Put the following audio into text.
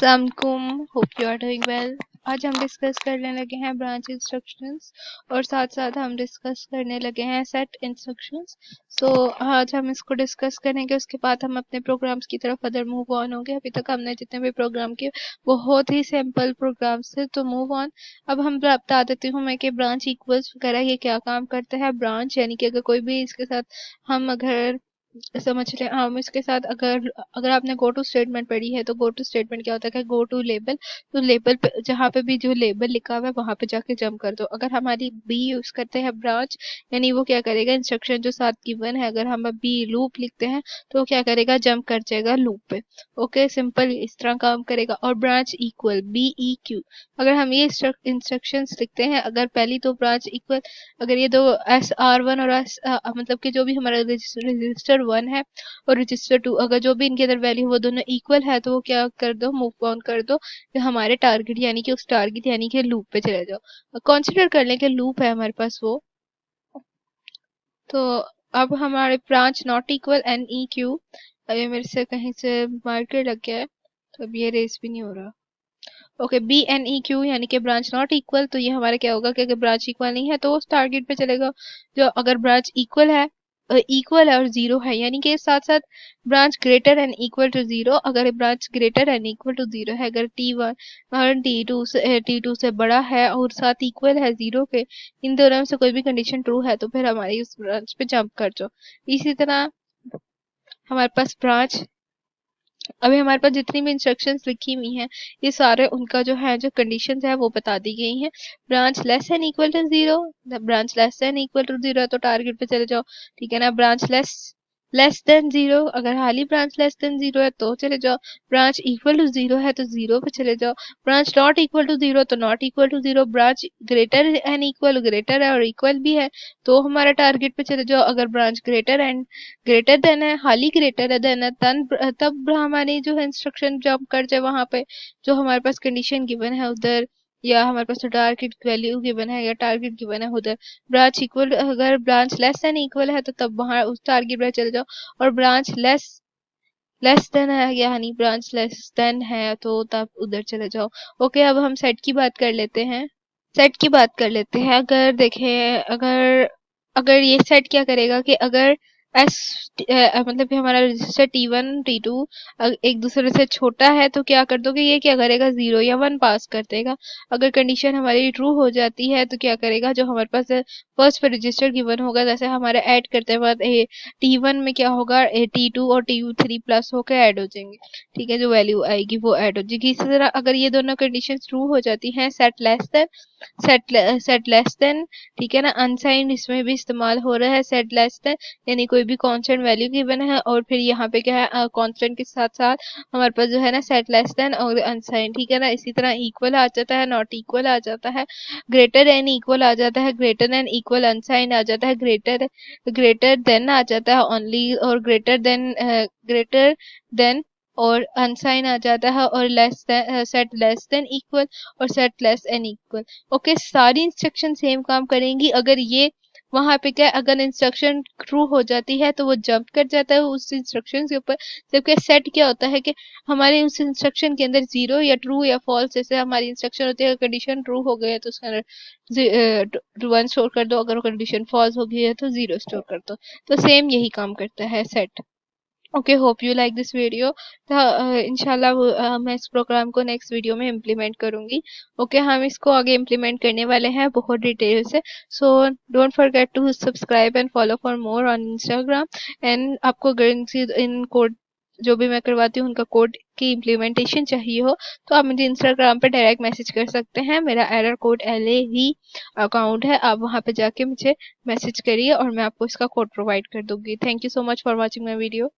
अस्सलामुअलैकुम, hope you are doing well. आज हम डिस्कस करने लगे हैं ब्रांच इंस्ट्रक्शंस और साथ साथ हम डिस्कस करने लगे हैं सेट इंस्ट्रक्शंस। आज हम इसको डिस्कस करेंगे, उसके बाद हम अपने प्रोग्राम्स की तरफ अदर मूव ऑन होंगे। अभी तक हमने जितने भी प्रोग्राम किए बहुत ही सिंपल प्रोग्राम्स थे, तो मूव ऑन। अब हम बता देती हूँ मैं कि ब्रांच इक्वल्स वगैरह ये क्या काम करते हैं। ब्रांच यानी कि अगर कोई भी इसके साथ हम अगर समझ लें, हम इसके साथ अगर अगर आपने गो टू स्टेटमेंट पढ़ी है तो गो टू स्टेटमेंट क्या होता है कि गो टू लेबल, तो लेबल पे जहाँ पे भी जो लेबल लिखा हुआ है वहां पे जाके जंप कर दो। अगर हमारी बी यूज करते हैं ब्रांच, यानी वो क्या करेगा, इंस्ट्रक्शन जो साथ गिवन है अगर हम बी लूप लिखते हैं तो वो क्या करेगा, जंप कर जाएगा लूप पे। ओके, सिंपल इस तरह काम करेगा। और ब्रांच इक्वल BEQ, अगर हम ये इंस्ट्रक्शंस लिखते हैं, अगर पहली तो ब्रांच इक्वल, अगर ये दो SR1 और मतलब कि जो भी हमारा रजिस्टर 1 है और रजिस्टर 2, अगर जो भी इनके अंदर वैल्यू वो दोनों इक्वल है तो वो क्या कर दो, मूव ऑन कर दो कि हमारे टारगेट यानी कि उस टारगेट यानी कि लूप पे चले जाओ। कंसीडर कर लें कि लूप है हमारे पास वो। तो अब हमारे ब्रांच नॉट इक्वल NEQ, अभी मेरे से कहीं से मार्कर लग गया है तो अब ये रेस भी नहीं हो रहा। ओके, BNEQ यानी कि ब्रांच नॉट इक्वल, तो ये हमारा क्या होगा कि अगर ब्रांच इक्वल नहीं है तो उस टारगेट पे चलेगा। जो अगर ब्रांच इक्वल है और जीरो है, यानी कि साथ साथ branch greater and equal to zero, अगर branch greater and equal to zero है, अगर T1 और T2 से बड़ा है और साथ इक्वल है जीरो के, इन दोनों में से कोई भी कंडीशन ट्रू है तो फिर हमारी उस ब्रांच पे जंप कर जाओ। इसी तरह हमारे पास ब्रांच, अभी हमारे पास जितनी भी इंस्ट्रक्शंस लिखी हुई हैं ये सारे उनका जो है, जो कंडीशंस है वो बता दी गई हैं। Branch less than equal to zero, branch less than equal to zero है तो टारगेट पे चले जाओ, ठीक है ना। ब्रांच लेस देन जीरो, अगर हाली ब्रांच लेस देन जीरो है तो चले जाओ। ब्रांच इक्वल टू जीरो है तो जीरो पे चले जाओ। Branch not equal to zero तो not equal to zero. Branch greater and equal, greater है और इक्वल भी है तो हमारा टारगेट पे चले जाओ। अगर ब्रांच ग्रेटर देन है, हाली ग्रेटर देन है, तब हमारी जो है इंस्ट्रक्शन जंप कर जाए वहां पे जो हमारे पास कंडीशन गिवन है उधर, या हमारे पास टारगेट वैल्यू गिवन है या टारगेट गिवन है उधर। ब्रांच इक्वल, अगर ब्रांच लेस देन इक्वल है तो तब वहां उस टारगेट पे चले जाओ। और ब्रांच लेस देन है, यानी ब्रांच लेस देन है तो तब उधर चले जाओ। ओके, अब हम सेट की बात कर लेते हैं। अगर देखें, अगर अगर ये सेट क्या करेगा कि अगर एस मतलब कि हमारा रजिस्टर T1 T2 एक दूसरे से छोटा है तो क्या कर दोगे, ये क्या करेगा, 0 या 1 पास कर देगा। अगर कंडीशन हमारी ट्रू हो जाती है तो क्या करेगा, जो हमारे पास फर्स्ट पे रजिस्टर गिवन होगा, जैसे हमारे ऐड करते बाद T1 में क्या होगा, T2 और T3 प्लस होकर ऐड हो जाएंगे, ठीक है, जो वैल्यू आएगी वो ऐड हो जाएगी। इसी तरह अगर ये दोनों कंडीशन ट्रू हो जाती हैं, सेट लेस देन, ठीक है ना, अनसाइंड इसमें भी इस्तेमाल हो रहा है, सेट लेस देन यानी कोई भी कांस्टेंट वैल्यू गिवन है और फिर यहाँ पे क्या है, कांस्टेंट के साथ साथ हमारे पास जो है ना सेट लेस देन और अनसाइंड, ठीक है ना। इसी तरह इक्वल आ जाता है, नॉट इक्वल आ जाता है, ग्रेटर एंड इक्वल आ जाता है, ग्रेटर एंड इक्वल अनसाइंड आ जाता है, ग्रेटर देन आ जाता है ओनली, और ग्रेटर देन और अनसाइन आ जाता है, और सेट लेस देन इक्वल और set less and equal. Okay, सारी इंस्ट्रक्शन सेम काम करेंगी। अगर ये वहां पे क्या, अगर इंस्ट्रक्शन ट्रू हो जाती है तो वो जंप कर जाता है उस इंस्ट्रक्शन के ऊपर। जबकि सेट क्या होता है कि हमारे उस इंस्ट्रक्शन के अंदर जीरो या ट्रू या फॉल्स, जैसे हमारी इंस्ट्रक्शन होती है कंडीशन ट्रू हो गई है तो उसके अंदर 1 स्टोर कर दो, अगर कंडीशन फॉल्स हो गई है तो 0 स्टोर कर दो। तो सेम यही काम करता है set. Okay, hope you like this video. इंशाल्लाह मैं इस प्रोग्राम को नेक्स्ट वीडियो में इम्प्लीमेंट करूंगी। ओके, हम इसको आगे इम्प्लीमेंट करने वाले हैं बहुत डिटेल से। So don't forget to subscribe and follow for more on Instagram. And आपको अगर इन कोड जो भी मैं करवाती हूँ उनका कोड की इम्प्लीमेंटेशन चाहिए हो तो आप मुझे इंस्टाग्राम पे डायरेक्ट मैसेज कर सकते हैं। मेरा एरर कोड LA ही अकाउंट है, आप वहां पे जाके मुझे मैसेज करिए और मैं आपको इसका कोड प्रोवाइड कर दूंगी। Thank you so much for watching my video.